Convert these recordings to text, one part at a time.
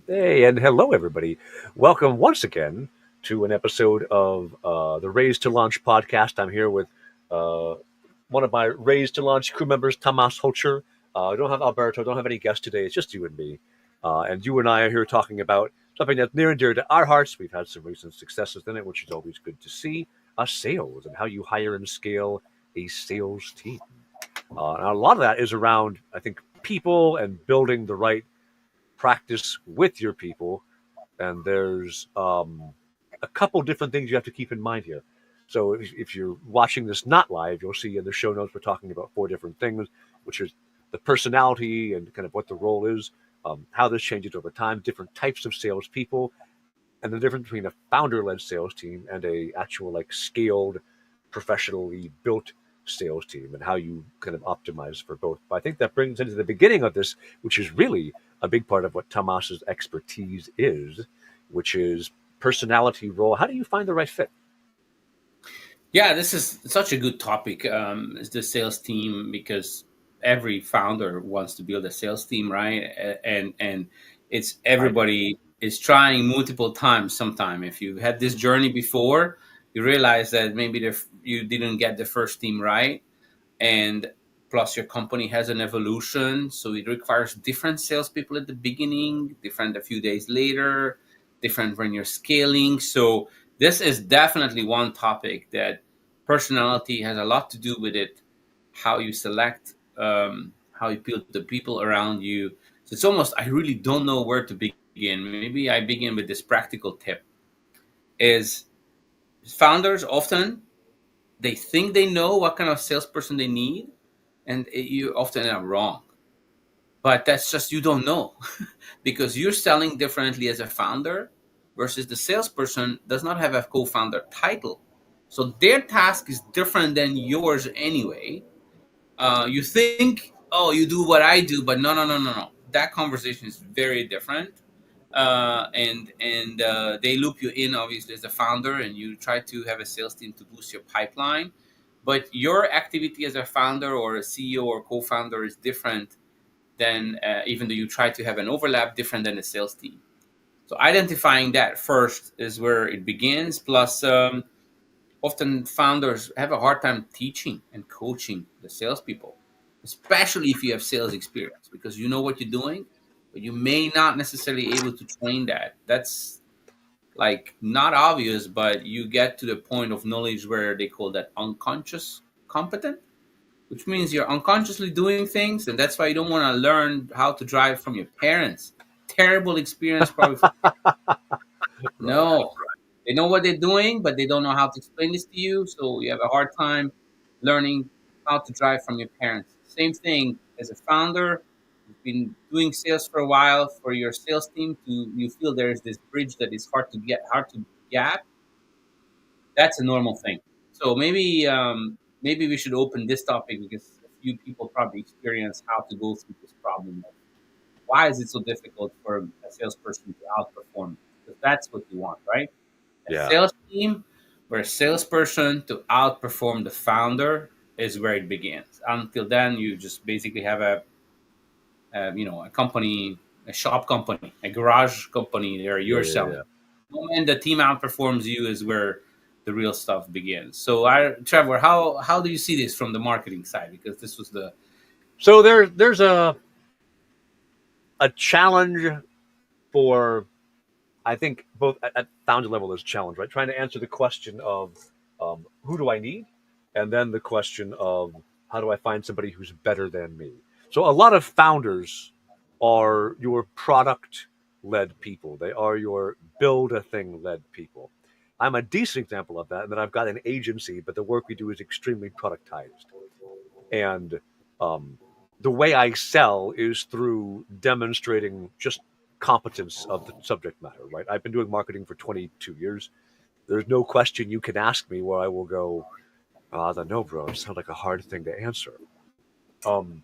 Hey, and hello, everybody. Welcome once again to an episode of the Raise2Launch podcast. I'm here with uh, one of my Raise2Launch crew members, Tomas Holcher. I don't have Alberto, don't have any guests today. It's just you and me. And you and I are here talking about something that's near and dear to our hearts. We've had some recent successes in it, which is always good to see. Sales and how you hire and scale a sales team. And a lot of that is around, I think, people and building the right practice with your people. And there's a couple different things you have to keep in mind here. So if you're watching this not live, you'll see in the show notes we're talking about four different things, which is the personality and kind of what the role is, how this changes over time, different types of salespeople, and the difference between a founder-led sales team and a actual like scaled, professionally built sales team, and how you kind of optimize for both. But I think that brings into the beginning of this, which is really a big part of what Tomas's expertise is, which is personality role. How do you find the right fit? Yeah, this is such a good topic. Is the sales team because every founder wants to build a sales team, right? And it's Right. everybody is trying multiple times. Sometime, if you had this journey before, you realize that maybe you didn't get the first team right, and plus your company has an evolution, so it requires different salespeople at the beginning, different a few days later, different when you're scaling. So this is definitely one topic that personality has a lot to do with it, how you select, how you build the people around you. So it's almost, I really don't know where to begin. Maybe I begin with this practical tip is founders often they think they know what kind of salesperson they need, and you often are wrong. But that's just you don't know because you're selling differently as a founder versus the salesperson does not have a co-founder title, so their task is different than yours anyway. You think, oh, you do what I do, but no, no, no, no, no. That conversation is very different. And they loop you in obviously as a founder, and you try to have a sales team to boost your pipeline. But your activity as a founder or a CEO or co-founder is different than even though you try to have an overlap, different than a sales team. So identifying that first is where it begins. Plus, often founders have a hard time teaching and coaching the salespeople, especially if you have sales experience, because you know what you're doing, but you may not necessarily able to train that. That's like not obvious, but you get to the point of knowledge where they call that unconscious competent, which means you're unconsciously doing things, and that's why you don't want to learn how to drive from your parents. Terrible experience, probably. Right. No, they know what they're doing, but they don't know how to explain this to you. So you have a hard time learning how to drive from your parents. Same thing as a founder. You've been doing sales for a while. For your sales team to you feel there is this bridge that is hard to gap. That's a normal thing. So maybe we should open this topic because a few people probably experience how to go through this problem. Why is it so difficult for a salesperson to outperform? Because that's what you want, right? A Yeah. sales team where a salesperson to outperform the founder is where it begins. Until then, you just basically have a company, a shop company, a garage company there Yeah. you're Yeah. selling. Yeah. The moment the team outperforms you is where the real stuff begins. So, Trevor, how do you see this from the marketing side? Because this was the So there's a challenge for, I think, both at founder level, there's a challenge, right? Trying to answer the question of who do I need, and then the question of how do I find somebody who's better than me. So a lot of founders are your product led people. They are your build a thing led people. I'm a decent example of that, and then I've got an agency, but the work we do is extremely productized. And um, the way I sell is through demonstrating just competence of the subject matter, right? I've been doing marketing for 22 years. There's no question you can ask me where I will go, I don't know, bro. It sounds like a hard thing to answer. Um,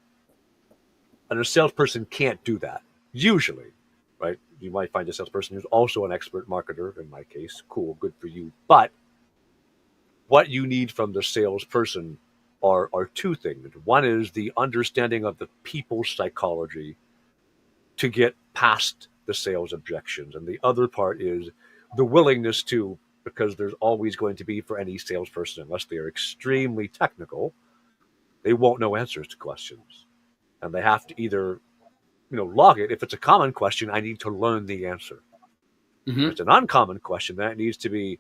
and a salesperson can't do that, usually, right? You might find a salesperson who's also an expert marketer, in my case. Cool, good for you. But what you need from the salesperson are two things. One is the understanding of the people's psychology to get past the sales objections. And the other part is the willingness to, because there's always going to be, for any salesperson, unless they are extremely technical, they won't know answers to questions. And they have to either, log it. If it's a common question, I need to learn the answer. If Mm-hmm. it's an uncommon question, then it needs to be,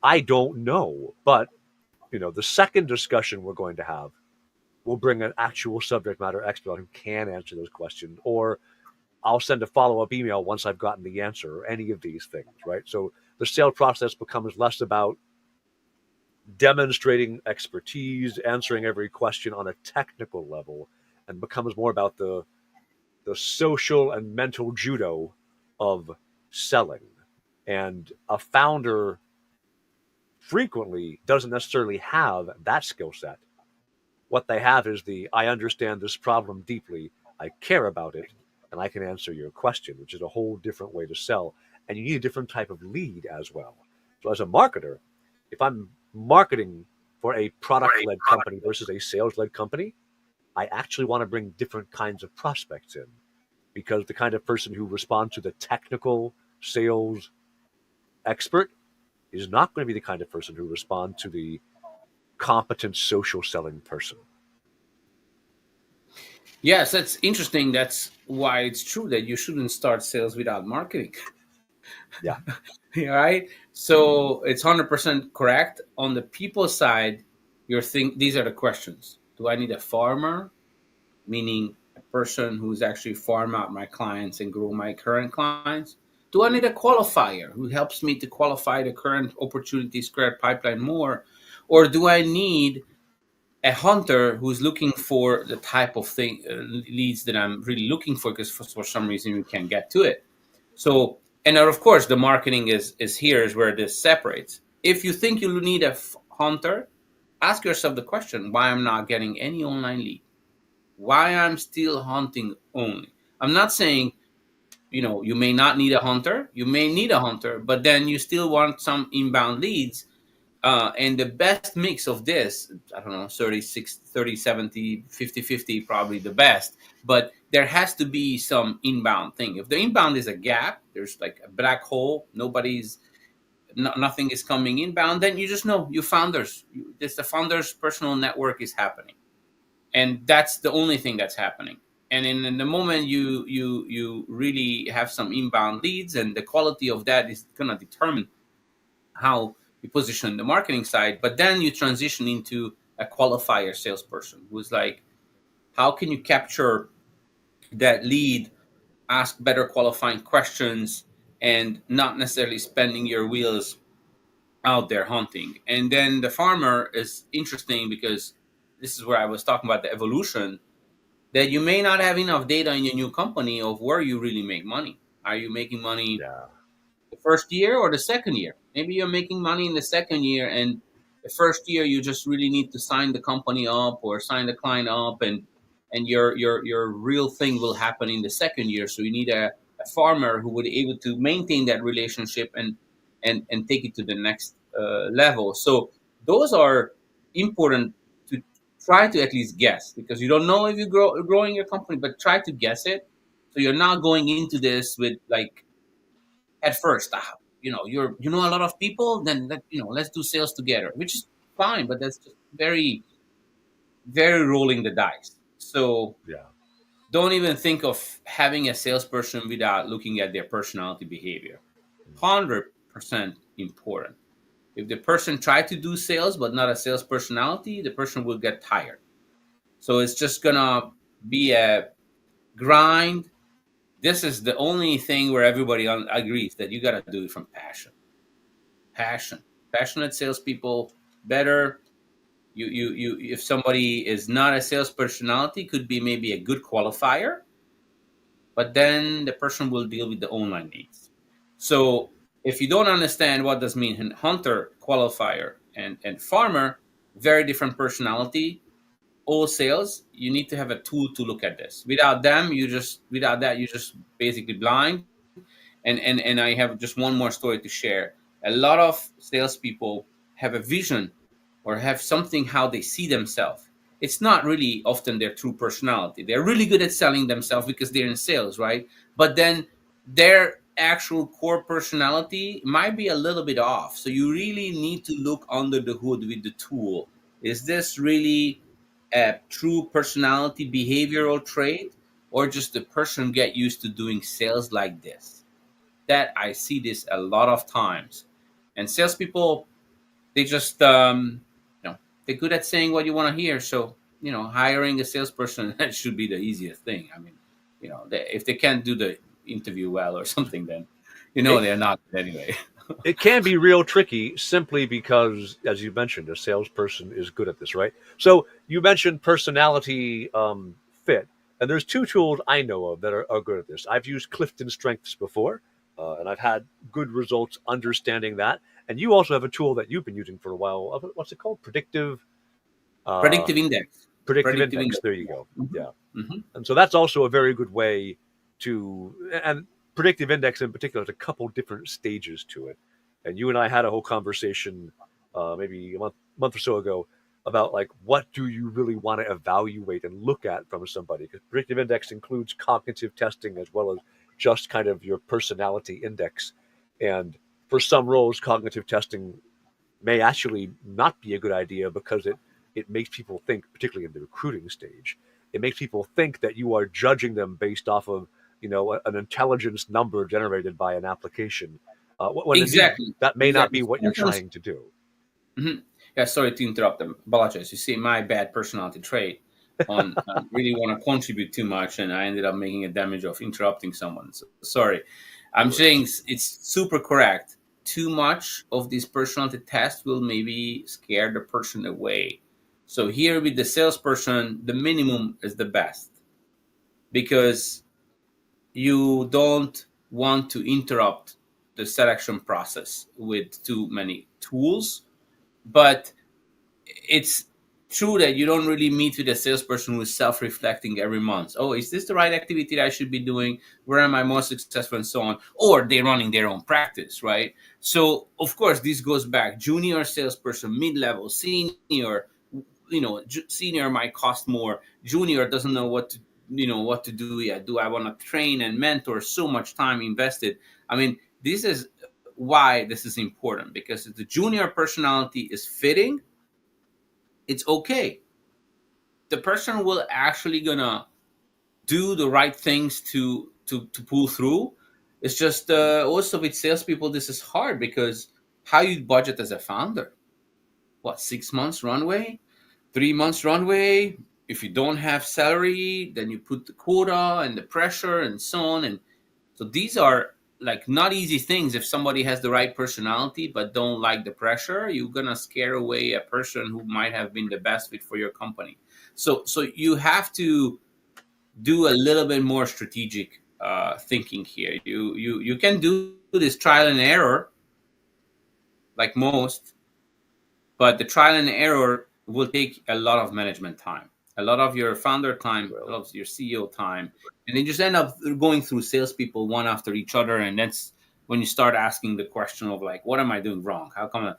I don't know. But, the second discussion we're going to have will bring an actual subject matter expert who can answer those questions, or I'll send a follow up email once I've gotten the answer, or any of these things, right? So the sales process becomes less about demonstrating expertise, answering every question on a technical level, and becomes more about the social and mental judo of selling. And a founder frequently doesn't necessarily have that skill set. What they have is I understand this problem deeply, I care about it, and I can answer your question, which is a whole different way to sell. And you need a different type of lead as well. So, as a marketer, if I'm marketing for a product led company versus a sales led company, I actually want to bring different kinds of prospects in, because the kind of person who responds to the technical sales expert is not going to be the kind of person who responds to the competent social selling person. Yes, that's interesting. That's why it's true that you shouldn't start sales without marketing. Yeah. Right? So it's 100% correct. On the people side, these are the questions. Do I need a farmer, meaning a person who's actually farm out my clients and grow my current clients? Do I need a qualifier who helps me to qualify the current opportunities, current pipeline more? Or do I need a hunter who's looking for the type of thing leads that I'm really looking for, because for some reason we can't get to it? So, and of course, the marketing is here is where this separates. If you think you need a hunter, ask yourself the question: why I'm not getting any online lead? Why I'm still hunting only? I'm not saying you may not need a hunter. You may need a hunter, but then you still want some inbound leads. And the best mix of this, I don't know, 36, 30, 70, 50, 50, probably the best. But there has to be some inbound thing. If the inbound is a gap, there's like a black hole, nothing is coming inbound, then you just know you founders. The founders' personal network is happening. And that's the only thing that's happening. And in the moment you really have some inbound leads, and the quality of that is going to determine how you position the marketing side. But then you transition into a qualifier salesperson who's like, how can you capture that lead, ask better qualifying questions, and not necessarily spending your wheels out there hunting. And then the farmer is interesting, because this is where I was talking about the evolution, that you may not have enough data in your new company of where you really make money. Are you making money Yeah. the first year or the second year? Maybe you're making money in the second year, and the first year you just really need to sign the company up or sign the client up, and your real thing will happen in the second year. So you need a farmer who would be able to maintain that relationship and take it to the next level. So those are important to try to at least guess, because you don't know if you're growing your company, but try to guess it. So you're not going into this with like at first, you know a lot of people, then let's do sales together, which is fine, but that's just very very rolling the dice. So Yeah. don't even think of having a salesperson without looking at their personality behavior. 100% important. If the person tried to do sales but not a sales personality, the person will get tired. So it's just gonna be a grind. This is the only thing where everybody agrees that you got to do it from passion. Passionate salespeople better. You if somebody is not a sales personality, could be maybe a good qualifier, but then the person will deal with the online needs. So if you don't understand what does mean hunter, qualifier, and farmer, very different personality, all sales, you need to have a tool to look at this. Without that you just basically blind. And I have just one more story to share. A lot of salespeople have a vision or have something how they see themselves. It's not really often their true personality. They're really good at selling themselves because they're in sales, right? But then their actual core personality might be a little bit off. So you really need to look under the hood with the tool. Is this really a true personality behavioral trait, or just the person get used to doing sales like this? That I see this a lot of times. And salespeople, they just they're good at saying what you want to hear. So hiring a salesperson, that should be the easiest thing. I mean, if they can't do the interview well or something, then It, they're not good anyway. it can be real tricky simply because, as you mentioned, a salesperson is good at this, right? So you mentioned personality fit, and there's two tools I know of that are good at this. I've used Clifton Strengths before, and I've had good results understanding that. And you also have a tool that you've been using for a while. What's it called? Uh, Predictive index. predictive Predictive index. index. There you go. Yeah. Yeah. Hmm. And so that's also a very good way to, and predictive index in particular has a couple different stages to it. And you and I had a whole conversation maybe a month or so ago about like what do you really want to evaluate and look at from somebody, because predictive index includes cognitive testing as well as just kind of your personality index. And for some roles, cognitive testing may actually not be a good idea because it makes people think, particularly in the recruiting stage, it makes people think that you are judging them based off of an intelligence number generated by an application, when indeed Exactly. that may not Exactly. be what you're Sometimes. trying to do. Mhm. Yeah, sorry to interrupt them. Apologize. You see, my bad personality trait on really want to contribute too much, and I ended up making a damage of interrupting someone. So, sorry. No I'm saying worries. it's super correct. Too much of this personality test will maybe scare the person away. So here with the salesperson, the minimum is the best, because you don't want to interrupt the selection process with too many tools. But it's true that you don't really meet with a salesperson who is self-reflecting every month. Oh, is this the right activity that I should be doing? Where am I most successful, and so on? Or they're running their own practice, right? So of course this goes back: junior salesperson, mid-level, senior. Senior might cost more. Junior doesn't know what to do yet. Do I want to train and mentor? So much time invested. I mean, this is why this is important, because if the junior personality is fitting, it's okay. The person will actually gonna do the right things to pull through. It's just also with salespeople, this is hard because how you budget as a founder? What, 6 months runway, 3 months runway? If you don't have salary, then you put the quota and the pressure and so on. And so these are like not easy things. If somebody has the right personality but don't like the pressure, you're gonna scare away a person who might have been the best fit for your company. So you have to do a little bit more strategic thinking here. You can do this trial and error like most, but the trial and error will take a lot of management time, a lot of your founder time, a Well, lot of your CEO time, and then just end up going through salespeople one after each other. And that's when you start asking the question of like, what am I doing wrong? How come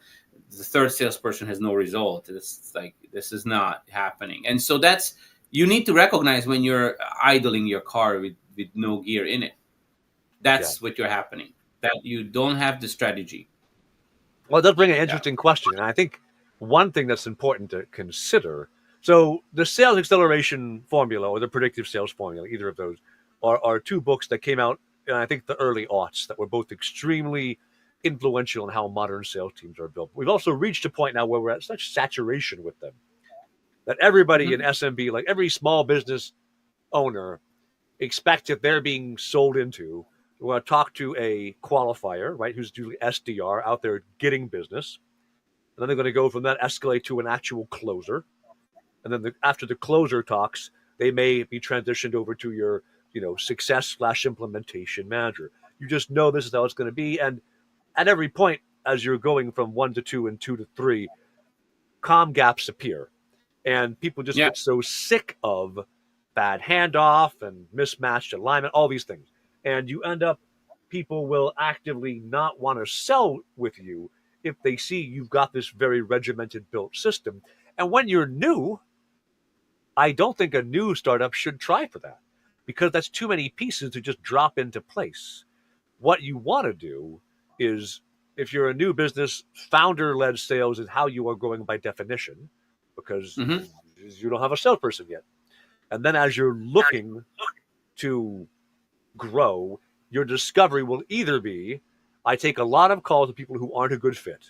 the third salesperson has no result? It's like this is not happening. And so that's, you need to recognize when you're idling your car with no gear in it. yeah. That's what you're happening. That you don't have the strategy. Well, it does bring an Yeah. interesting question, and I think one thing that's important to consider. So, the sales acceleration formula or the predictive sales formula, either of those, are two books that came out in I think the early aughts that were both extremely influential in how modern sales teams are built. We've also reached a point now where we're at such saturation with them that everybody in Mhm. SMB, like every small business owner, expects if they're being sold into, we're going to talk to a qualifier, right, who's usually SDR out there getting business. And then they're going to go from that, escalate to an actual closer. And then after the closer talks, they may be transitioned over to your, success/implementation manager. You just know this is how it's going to be. And at every point, as you're going from 1 to 2 and 2 to 3, calm gaps appear. And people just Yeah. get so sick of bad handoff and mismatched alignment, all these things. And you end up, people will actively not want to sell with you if they see you've got this very regimented built system. And when you're new, I don't think a new startup should try for that because that's too many pieces to just drop into place. What you want to do is, if you're a new business, founder-led sales is how you are growing by definition, because Hmm. you don't have a salesperson yet. And then as you're looking to grow, your discovery will either be, I take a lot of calls to people who aren't a good fit.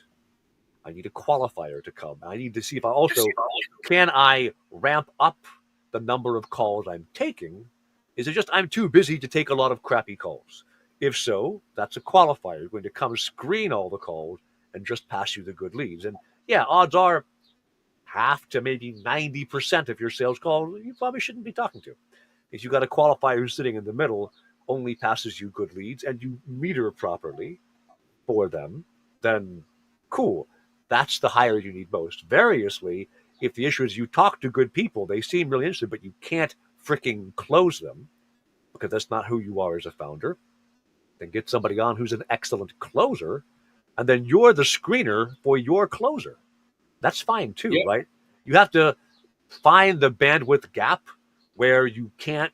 I need a qualifier to come. I need to see if I also can I ramp up the number of calls I'm taking. Is it just I'm too busy to take a lot of crappy calls? If so, that's a qualifier. You're going to come screen all the calls and just pass you the good leads. And yeah, odds are half to maybe 90% of your sales calls you probably shouldn't be talking to. If you got a qualifier who's sitting in the middle, only passes you good leads, and you meter properly for them, then cool. That's the hire you need most. Variously, if the issue is you talk to good people, they seem really interested, but you can't freaking close them because that's not who you are as a founder, then get somebody on who's an excellent closer, and then you're the screener for your closer. That's fine too, Yeah. right? You have to find the bandwidth gap where you can't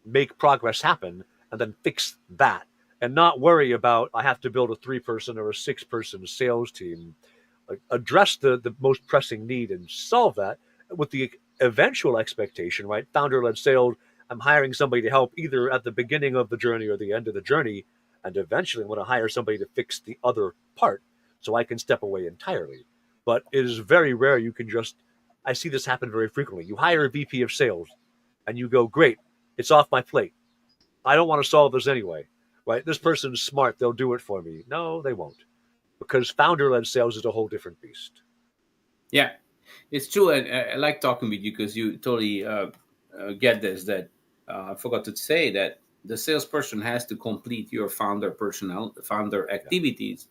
make progress happen and then fix that and not worry about I have to build a 3-person or a 6-person sales team. Like, address the most pressing need and solve that with the eventual expectation, right? Founder led sales. I'm hiring somebody to help either at the beginning of the journey or the end of the journey. And eventually I'm going to hire somebody to fix the other part so I can step away entirely. But it is very rare you can just, I see this happen very frequently. You hire a VP of sales and you go, great, it's off my plate. I don't want to solve this anyway, right? This person's smart. They'll do it for me. No, they won't, because founder led sales is a whole different beast. Yeah, it's true. And I like talking with you because you totally get this. That I forgot to say that the salesperson has to complete your founder Yeah. activities.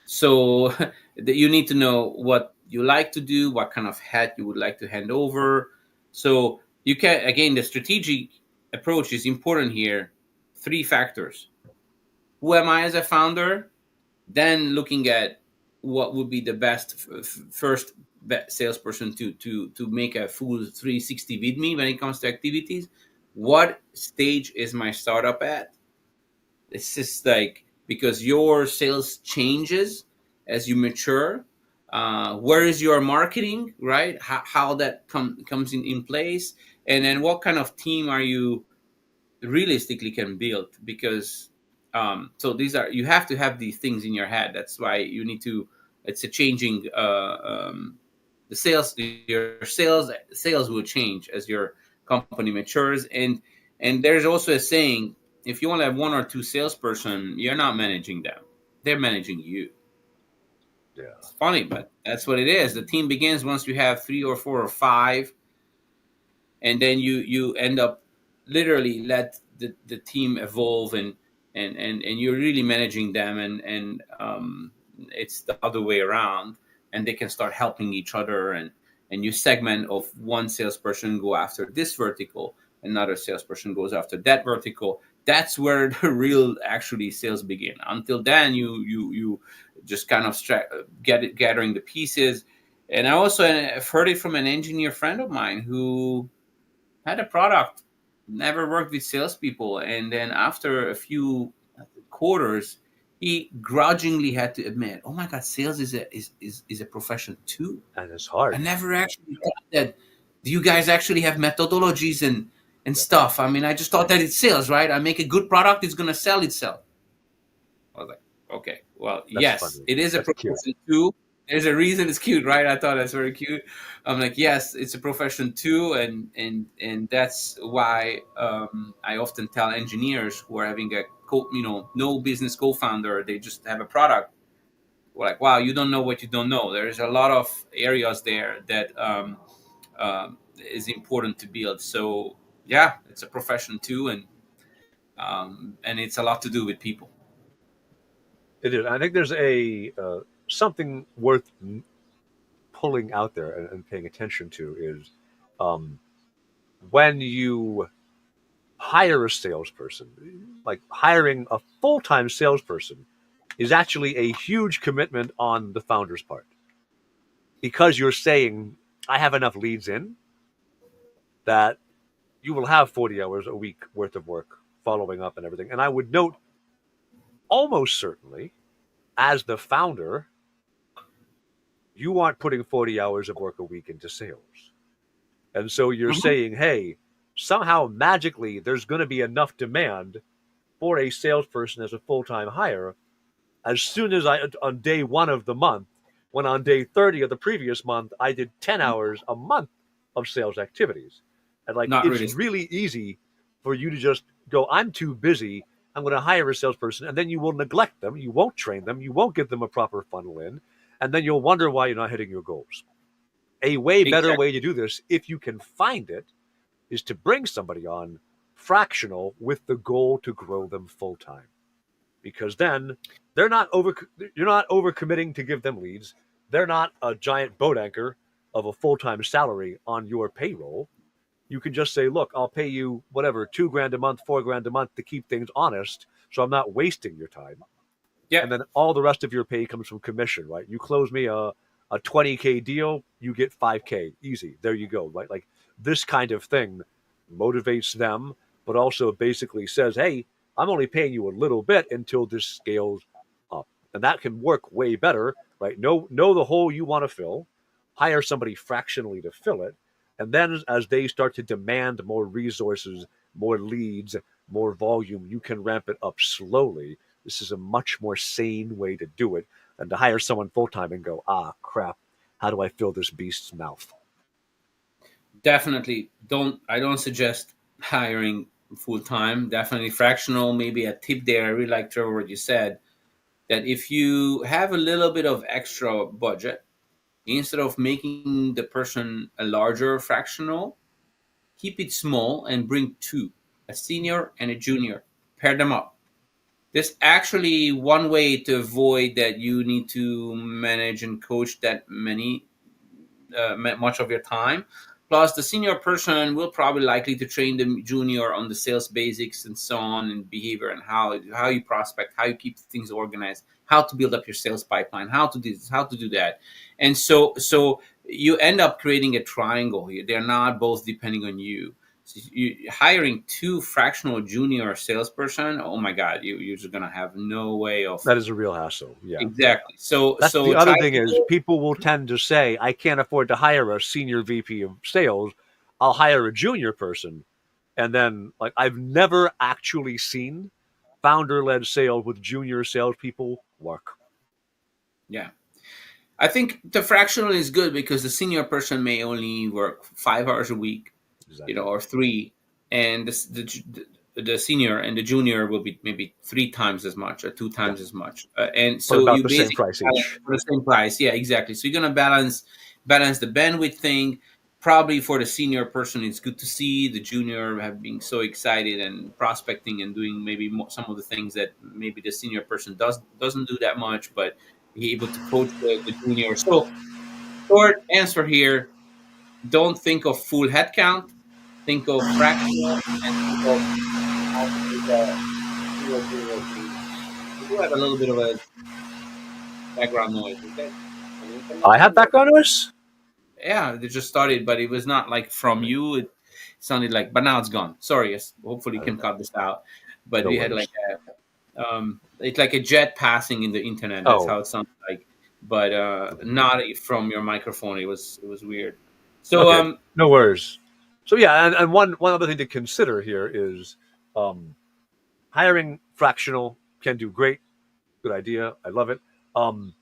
So that you need to know what you like to do, what kind of hat you would like to hand over. So you can, again, the strategic approach is important here. Three factors: who am I as a founder? Then looking at what would be the best first salesperson to make a full 360 with me when it comes to activities. What stage is my startup at? It's just like, because your sales changes as you mature. Where is your marketing, right? How that comes in place, and then what kind of team are you realistically can build? Because so these are, you have to have these things in your head. That's why you need to, it's a changing the sales will change as your company matures. And there's also a saying, if you only have one or two salesperson, you're not managing them, they're managing you. Yeah. It's funny, but that's what it is. The team begins once you have three or four or five, and then you end up literally let the team evolve, and you're really managing them, and it's the other way around, and they can start helping each other, and you segment of one salesperson go after this vertical, another salesperson goes after that vertical. That's where the real actually sales begin. Until then, you just kind of gathering the pieces. And I also have heard it from an engineer friend of mine who had a product, never worked with salespeople, and then after a few quarters, he grudgingly had to admit, "Oh my God, sales is a profession too. And it's I hard. never actually thought that. Do you guys actually have methodologies and Yeah. stuff? I mean, I just thought that it's sales, right? I make a good product, it's gonna sell itself." I was like, okay, well, That's yes, funny. it is a That's cute. profession too. There's a reason it's cute, right? I thought that's very cute. I'm like, yes, it's a profession too, and that's why I often tell engineers who are having a no business co-founder, they just have a product. We're like, wow, you don't know what you don't know. There's a lot of areas there that is important to build. So yeah, it's a profession too, and it's a lot to do with people. It is. I think there's a something worth pulling out there and paying attention to is, um, when you hire a salesperson, like hiring a full time salesperson is actually a huge commitment on the founder's part, because you're saying, I have enough leads in that you will have 40 hours a week worth of work following up and everything. And I would note almost certainly, as the founder, you aren't putting 40 hours of work a week into sales. And so you're Mhm. saying, hey, somehow magically there's going to be enough demand for a salesperson as a full time hire as soon as on day one of the month, when on day 30 of the previous month, I did 10 hours a month of sales activities. And like, Not it's really. really easy for you to just go, I'm too busy. I'm going to hire a salesperson. And then you will neglect them. You won't train them. You won't get them a proper funnel in. And then you'll wonder why you're not hitting your goals. A way better Exactly. way to do this, if you can find it, is to bring somebody on fractional with the goal to grow them full time, because then they're not over you're not overcommitting to give them leads. They're not a giant boat anchor of a full-time salary on your payroll. You can just say, look, I'll pay you whatever, 2 grand a month, 4 grand a month to keep things honest, so I'm not wasting your time. Yeah, And then all the rest of your pay comes from commission, right? You close me a 20K deal, you get 5K, easy. There you go, right? Like, this kind of thing motivates them, but also basically says, hey, I'm only paying you a little bit until this scales up. And that can work way better, right? Know the hole you want to fill, hire somebody fractionally to fill it. And then as they start to demand more resources, more leads, more volume, you can ramp it up slowly. This is a much more sane way to do it than to hire someone full time and go, ah, crap, how do I fill this beast's mouth? definitely. I don't suggest hiring full time. Definitely fractional. Maybe a tip there. I really like, Trevor, what you said, that if you have a little bit of extra budget, instead of making the person a larger fractional, keep it small and bring two, a senior and a junior. Pair them up. There's actually one way to avoid that you need to manage and coach that much of your time. Plus, the senior person will probably likely to train the junior on the sales basics and so on, and behavior, and how you prospect, how you keep things organized, how to build up your sales pipeline, how to do this, how to do that. And so you end up creating a triangle here. They're not both depending on you. So hiring two fractional junior salesperson, oh my God, you're just gonna have no way of. That is a real hassle. Yeah. Exactly. So That's so the try other thing is to. people will tend to say, I can't afford to hire a senior VP of sales. I'll hire a junior person. And then, like, I've never actually seen founder led sales with junior salespeople work. Yeah. I think the fractional is good because the senior person may only work 5 hours a week, Exactly. or three, and the senior and the junior will be maybe three times as much or two Yeah. times as much, and For so about you the same basically price balance each. for the same price. Yeah, exactly. So you're gonna balance the bandwidth thing. Probably for the senior person, it's good to see the junior have been so excited and prospecting and doing maybe some of the things that maybe the senior person doesn't do that much, but be able to coach the junior. So short answer here: don't think of full headcount, think of fractional, and think of how to make a single junior team. We do have a little bit of a background noise. Is that an internet I have thing? Or background noise. yeah, they just started, but it was not like from you. It sounded like, but now it's gone. Sorry. Yes, hopefully you can cut this out. But No we had worries. like it's like a jet passing in the internet. That's Oh, how it sounded like, but not from your microphone. It was weird. So okay. No worries. So yeah, and one other thing to consider here is um, hiring fractional can do great. Good idea. I love it. Um,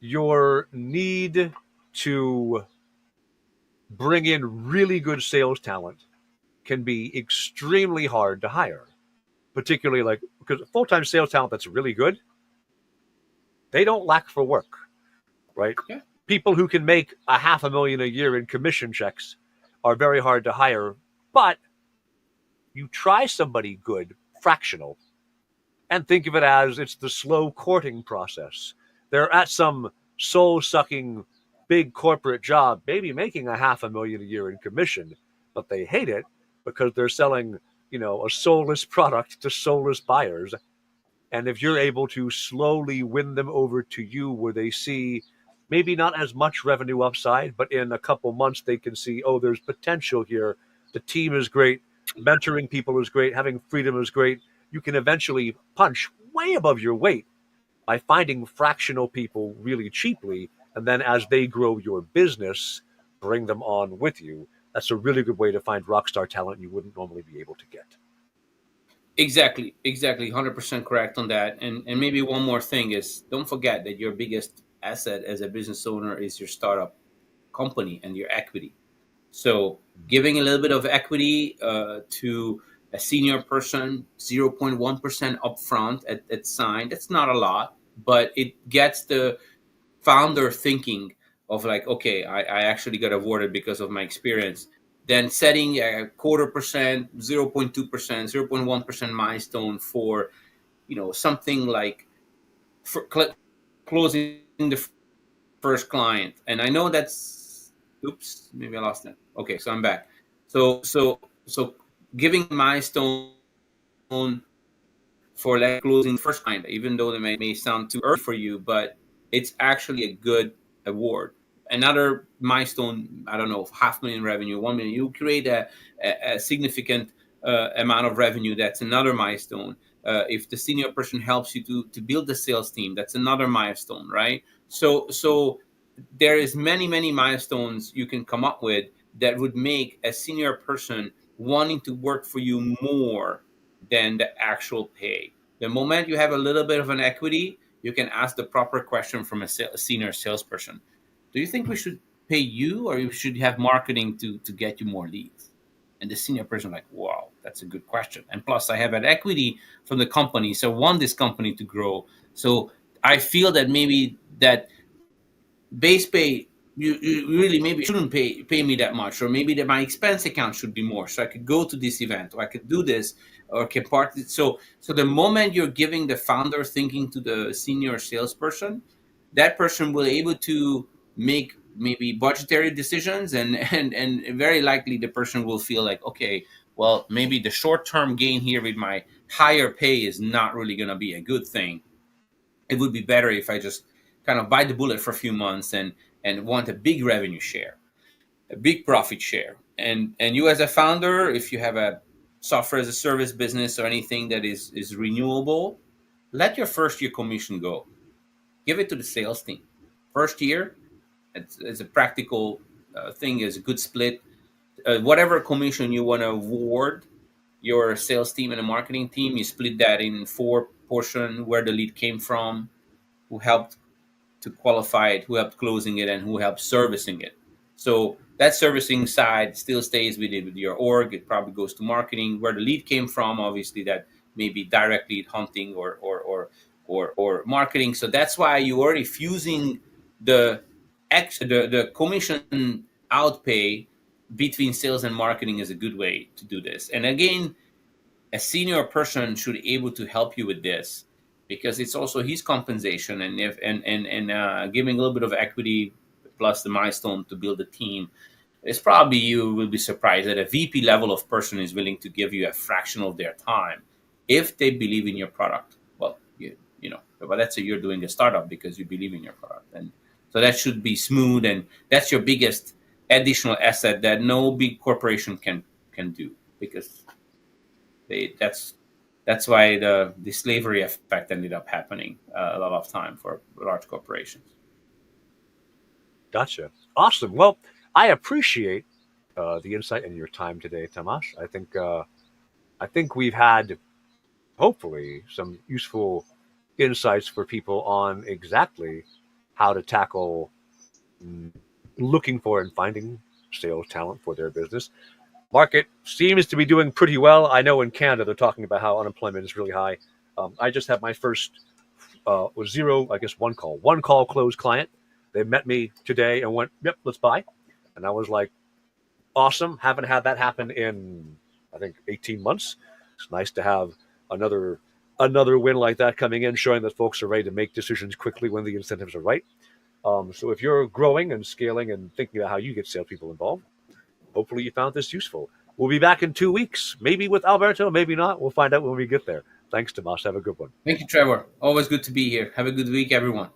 your need to bring in really good sales talent can be extremely hard to hire, particularly like because full time sales talent that's really good, they don't lack for work, right? yeah. People who can make a half a million a year in commission checks are very hard to hire, but you try somebody good, fractional, and think of it as it's the slow courting process. They're at some soul sucking big corporate job, maybe making a half a million a year in commission, but they hate it because they're selling, a soulless product to soulless buyers. And if you're able to slowly win them over to you where they see maybe not as much revenue upside, but in a couple months they can see, oh, there's potential here. The team is great. Mentoring people is great. Having freedom is great. You can eventually punch way above your weight by finding fractional people really cheaply, and then as they grow your business, bring them on with you. That's a really good way to find rock star talent you wouldn't normally be able to get. Exactly, 100% correct on that. And maybe one more thing is, don't forget that your biggest asset as a business owner is your startup company and your equity. So giving a little bit of equity to a senior person, 0.1% upfront at sign, that's not a lot, but it gets the founder thinking of like, okay, I actually got awarded because of my experience. Then setting a 0.25%, 0.2%, 0.1% milestone for, something like for closing the first client. And I know that's, oops, maybe I lost it. Okay, so I'm back. So giving a milestone for like closing the first client, even though they may sound too early for you, but it's actually a good award. Another milestone, I don't know, 500,000 revenue, 1 million. You create a significant amount of revenue. That's another milestone. If the senior person helps you to build the sales team, that's another milestone, right? So there is many milestones you can come up with that would make a senior person wanting to work for you more than the actual pay. The moment you have a little bit of an equity, you can ask the proper question from a senior salesperson. Do you think we should pay you, or you should have marketing to get you more leads? And the senior person like, wow, that's a good question. And plus I have an equity from the company, so I want this company to grow. So I feel that maybe that base pay, you really maybe shouldn't pay me that much, or maybe that my expense account should be more, so I could go to this event, or I could do this, or can part. So the moment you're giving the founder thinking to the senior salesperson, that person will able to make maybe budgetary decisions, and very likely the person will feel like, okay, well, maybe the short term gain here with my higher pay is not really going to be a good thing. It would be better if I just kind of bite the bullet for a few months and want a big revenue share, a big profit share. And you as a founder, if you have a software as a service business or anything that is renewable, let your first year commission go. Give it to the sales team. First year, it's a practical thing, is a good split. Whatever commission you want to award your sales team and the marketing team, you split that in 4 portion: where the lead came from, who helped to qualify it, who helped closing it, and who helped servicing it. So that servicing side still stays with your org. It probably goes to marketing. Where the lead came from, obviously, that may be direct lead hunting or marketing. So that's why you're already fusing the the commission outpay between sales and marketing is a good way to do this. And again, a senior person should be able to help you with this, because it's also his compensation, and if and giving a little bit of equity plus the milestone to build a team. It's probably, you will be surprised that a VP level of person is willing to give you a fraction of their time if they believe in your product. Well, but that's a, you're doing a startup because you believe in your product, and so that should be smooth, and that's your biggest additional asset that no big corporation can do, because that's why the slavery effect ended up happening a lot of time for large corporations. Gotcha. Awesome. Well, I appreciate the insight and your time today, Tomas. I think we've had hopefully some useful insights for people on exactly how to tackle mm, looking for and finding sales talent for their business. Market seems to be doing pretty well. I know in Canada they're talking about how unemployment is really high. I just had my first was zero, I guess one call closed client. They met me today and went, "Yep, let's buy," and I was like, "Awesome!" Haven't had that happen in I think 18 months. It's nice to have another another win like that coming in, showing that folks are ready to make decisions quickly when the incentives are right. So if you're growing and scaling and thinking about how you get salespeople involved, hopefully you found this useful. We'll be back in 2 weeks, maybe with Alberto, maybe not. We'll find out when we get there. Thanks, Tomas. Have a good one. Thank you, Trevor. Always good to be here. Have a good week, everyone.